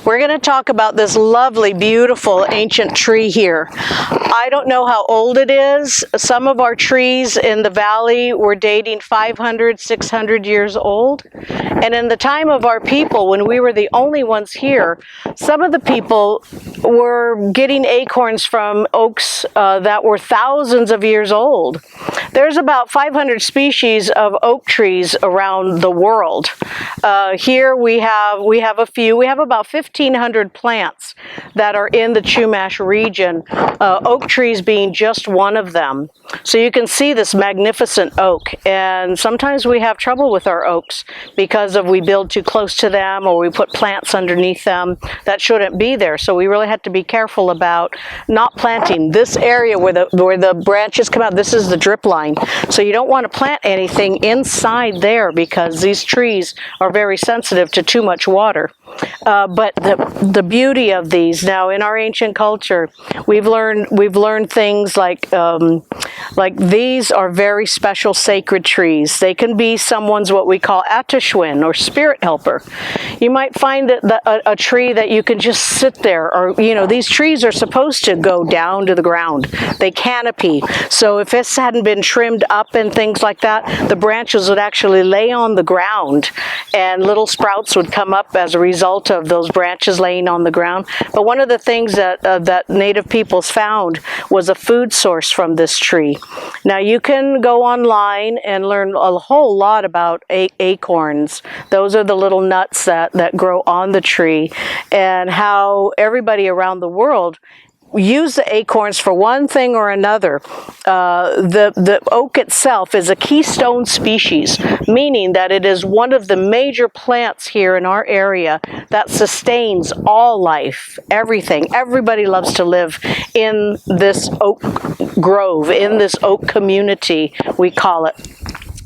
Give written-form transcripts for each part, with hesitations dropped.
We're going to talk about this lovely, beautiful ancient tree here. I don't know how old it is. Some of our trees in the valley were dating 500, 600 years old. And in the time of our people, when we were the only ones here, some of the people were getting acorns from oaks that were thousands of years old. There's about 500 species of oak trees around the world. Here we have a few. We have about 1,500 plants that are in the Chumash region, oak trees being just one of them. So you can see this magnificent oak, and sometimes we have trouble with our oaks because we build too close to them or we put plants underneath them that shouldn't be there. So we really have to be careful about not planting. This area where the branches come out, this is the drip line. So you don't want to plant anything inside there because these trees are very sensitive to too much water. But the beauty of these, now in our ancient culture, we've learned things like these are very special sacred trees. They can be someone's what we call atashwin or spirit helper. You might find that a tree that you can just sit there, or these trees are supposed to go down to the ground. They canopy. So if this hadn't been trimmed up and things like that, the branches would actually lay on the ground and little sprouts would come up as a result of those branches laying on the ground. But one of the things that native peoples found was a food source from this tree. Now you can go online and learn a whole lot about acorns. Those are the little nuts that grow on the tree, and how everybody around the world use the acorns for one thing or another. The oak itself is a keystone species, meaning that it is one of the major plants here in our area that sustains all life, everything. Everybody loves to live in this oak grove, in this oak community, we call it,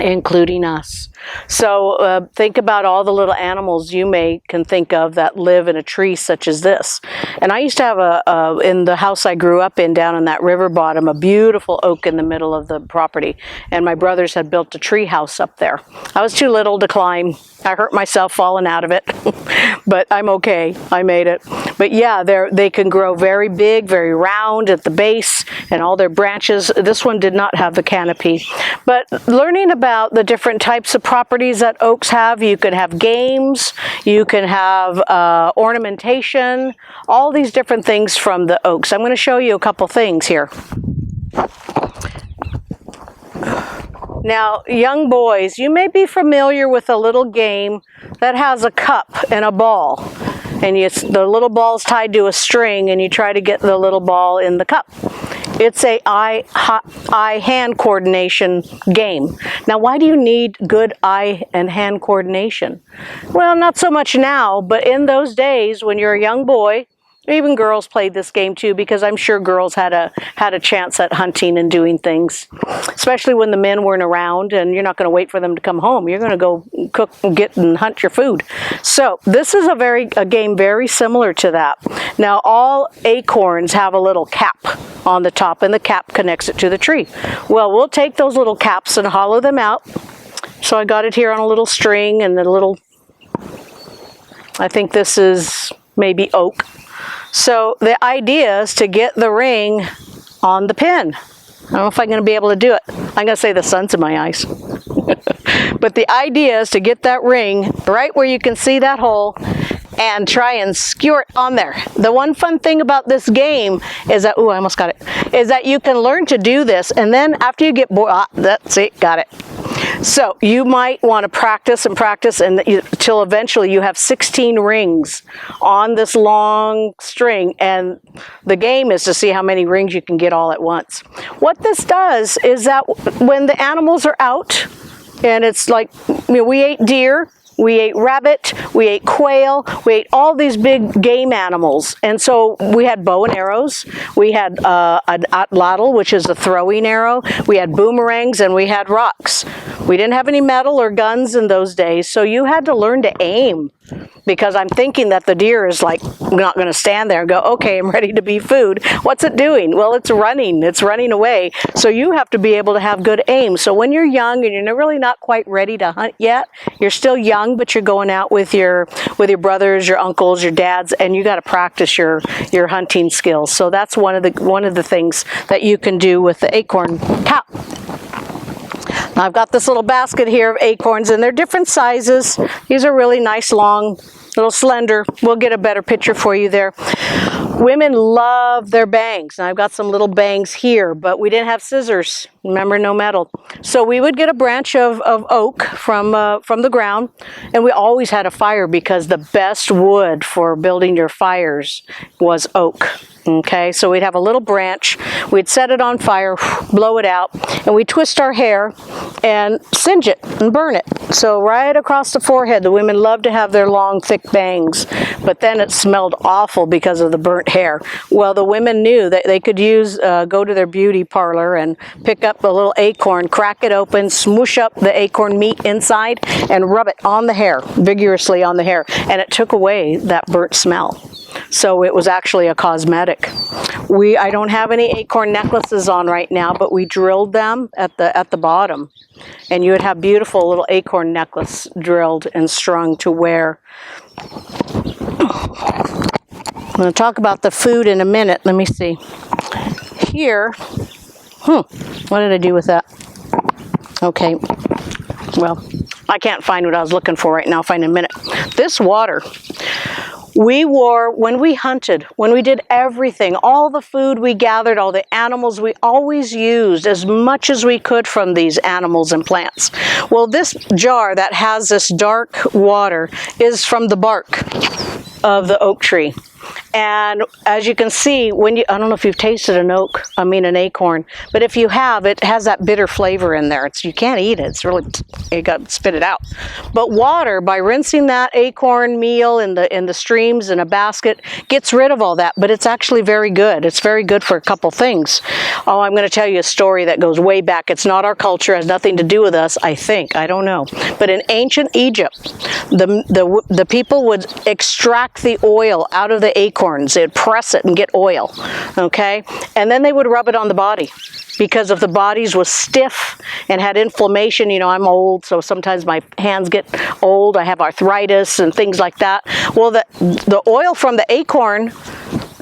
including us. So think about all the little animals you can think of that live in a tree such as this. And I used to have in the house I grew up in down in that river bottom, a beautiful oak in the middle of the property. And my brothers had built a tree house up there. I was too little to climb. I hurt myself falling out of it, but I'm okay. I made it. But yeah, they can grow very big, very round at the base, and all their branches. This one did not have the canopy. But learning about the different types of properties that oaks have, you can have games, you can have ornamentation, all these different things from the oaks. I'm going to show you a couple things here. Now, young boys, you may be familiar with a little game that has a cup and a ball. And the little ball's tied to a string, and you try to get the little ball in the cup. It's a eye-hand coordination game. Now, why do you need good eye and hand coordination? Well, not so much now, but in those days when you're a young boy, even girls played this game too, because I'm sure girls had a chance at hunting and doing things, especially when the men weren't around and you're not going to wait for them to come home. You're going to go cook, get, and hunt your food. So this is a game very similar to that. Now, all acorns have a little cap on the top, and the cap connects it to the tree. Well, we'll take those little caps and hollow them out. So I got it here on a little string, and I think this is maybe oak. So the idea is to get the ring on the pin. I don't know if I'm going to be able to do it. I'm going to say the sun's in my eyes. But the idea is to get that ring right where you can see that hole and try and skewer it on there. The one fun thing about this game is that, ooh, I almost got it, is that you can learn to do this, and then after you get bored, that's it, got it. So you might want to practice and practice until eventually you have 16 rings on this long string, and the game is to see how many rings you can get all at once. What this does is that when the animals are out, and it's like, we ate deer, we ate rabbit, we ate quail, we ate all these big game animals. And so we had bow and arrows, we had an atlatl, which is a throwing arrow, we had boomerangs, and we had rocks. We didn't have any metal or guns in those days, so you had to learn to aim, because I'm thinking that the deer is like not going to stand there and go, okay, I'm ready to be food. What's it doing? Well, it's running away. So you have to be able to have good aim. So when you're young and you're really not quite ready to hunt yet, you're still young, but you're going out with your brothers, your uncles, your dads, and you got to practice your hunting skills. So that's one of the things that you can do with the acorn cow. Now I've got this little basket here of acorns, and they're different sizes. These are really nice, long, little slender. We'll get a better picture for you there. Women love their bangs. Now I've got some little bangs here, but we didn't have scissors. Remember, no metal. So we would get a branch of oak from the ground, and we always had a fire, because the best wood for building your fires was oak. Okay, so we'd have a little branch, we'd set it on fire, blow it out, and we'd twist our hair and singe it and burn it. So right across the forehead, the women loved to have their long, thick bangs, but then it smelled awful because of the burnt hair. Well, the women knew that they could go to their beauty parlor and pick up a little acorn, crack it open, smoosh up the acorn meat inside, and rub it on the hair, vigorously on the hair, and it took away that burnt smell. So it was actually a cosmetic. I don't have any acorn necklaces on right now, but we drilled them at the bottom, and you would have beautiful little acorn necklace drilled and strung to wear. I'm going to talk about the food in a minute. Let me see. Here, what did I do with that? Okay, well, I can't find what I was looking for right now. I'll find in a minute. This water we wore when we hunted, when we did everything, all the food we gathered, all the animals, we always used as much as we could from these animals and plants. Well, this jar that has this dark water is from the bark of the oak tree. And as you can see, I don't know if you've tasted an acorn, but if you have, it has that bitter flavor in there. You can't eat it. It's really, you got to spit it out. But water, by rinsing that acorn meal in the streams in a basket, gets rid of all that. But it's actually very good. It's very good for a couple things. Oh, I'm going to tell you a story that goes way back. It's not our culture. It has nothing to do with us, I think. I don't know. But in ancient Egypt, the people would extract the oil out of the acorns. They'd press it and get oil, okay? And then they would rub it on the body, because if the bodies was stiff and had inflammation, I'm old, so sometimes my hands get old. I have arthritis and things like that. Well, the oil from the acorn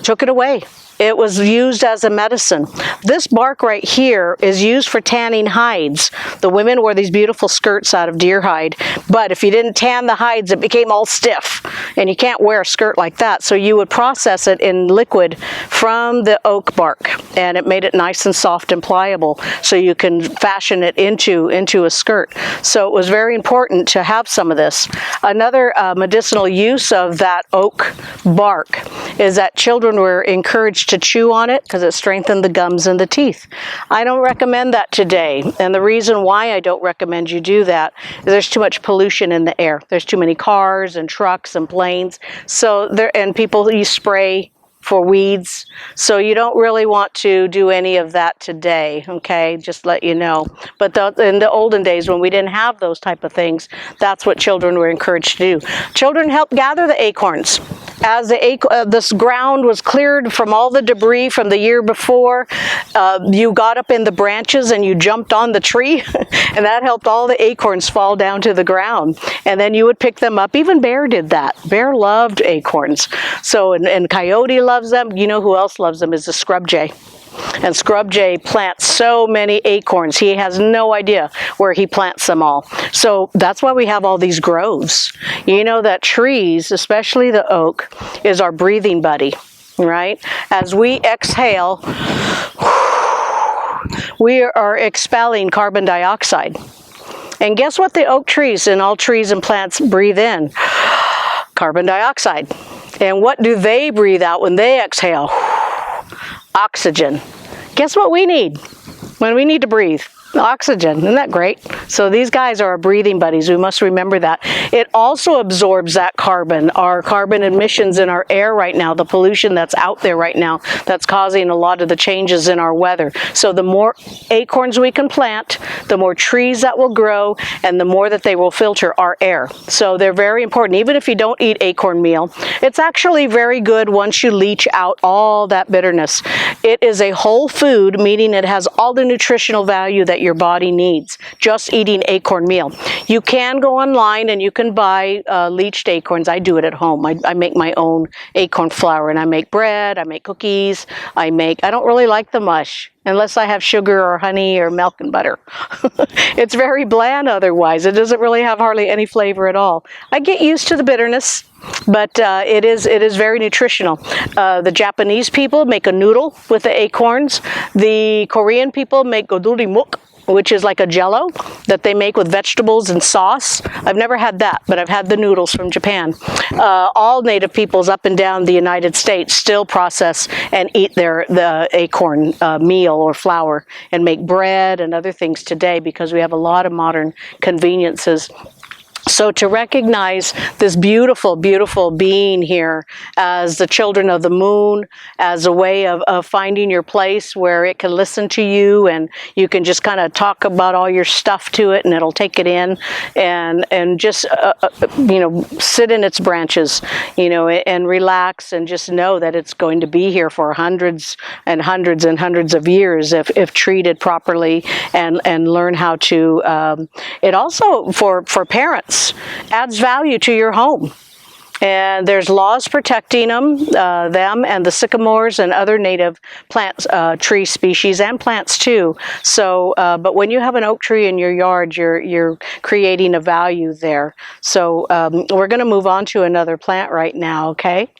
took it away. It was used as a medicine. This bark right here is used for tanning hides. The women wore these beautiful skirts out of deer hide, but if you didn't tan the hides, it became all stiff, and you can't wear a skirt like that. So you would process it in liquid from the oak bark, and it made it nice and soft and pliable, so you can fashion it into a skirt. So it was very important to have some of this. Another medicinal use of that oak bark is that children were encouraged to chew on it because it strengthened the gums and the teeth. I don't recommend that today, and the reason why I don't recommend you do that is there's too much pollution in the air. There's too many cars and trucks and planes, and people use spray for weeds, so you don't really want to do any of that today, okay? Just let you know. But in the olden days, when we didn't have those type of things, that's what children were encouraged to do. Children helped gather the acorns. As this ground was cleared from all the debris from the year before, you got up in the branches and you jumped on the tree, and that helped all the acorns fall down to the ground. And then you would pick them up. Even bear did that. Bear loved acorns. So, and coyote loves them. You know who else loves them is the scrub jay. And scrub jay plants so many acorns. He has no idea where he plants them all. So that's why we have all these groves. You know that trees, especially the oak, is our breathing buddy, right? As we exhale, we are expelling carbon dioxide. And guess what the oak trees and all trees and plants breathe in? Carbon dioxide. And what do they breathe out when they exhale? Oxygen. Guess what we need when we need to breathe? Oxygen, isn't that great? So these guys are our breathing buddies. We must remember that. It also absorbs that carbon, our carbon emissions in our air right now, the pollution that's out there right now that's causing a lot of the changes in our weather. So the more acorns we can plant, the more trees that will grow, and the more that they will filter our air. So they're very important. Even if you don't eat acorn meal, it's actually very good once you leach out all that bitterness. It is a whole food, meaning it has all the nutritional value that your body needs, just eating acorn meal. You can go online and you can buy leached acorns. I do it at home. I make my own acorn flour, and I make bread, I make cookies, I don't really like the mush unless I have sugar or honey or milk and butter. It's very bland otherwise. It doesn't really have hardly any flavor at all. I get used to the bitterness, but it is very nutritional. The Japanese people make a noodle with the acorns. The Korean people make godurimuk, which is like a jello that they make with vegetables and sauce. I've never had that, but I've had the noodles from Japan. All native peoples up and down the United States still process and eat the acorn meal or flour and make bread and other things today because we have a lot of modern conveniences. So to recognize this beautiful, beautiful being here as the children of the moon, as a way of finding your place where it can listen to you and you can just kind of talk about all your stuff to it and it'll take it in and just, sit in its branches, and relax and just know that it's going to be here for hundreds and hundreds and hundreds of years if treated properly and learn how to, it also for parents adds value to your home. And there's laws protecting them and the sycamores and other native plants, tree species and plants too. So, but when you have an oak tree in your yard, you're creating a value there. So we're going to move on to another plant right now, okay?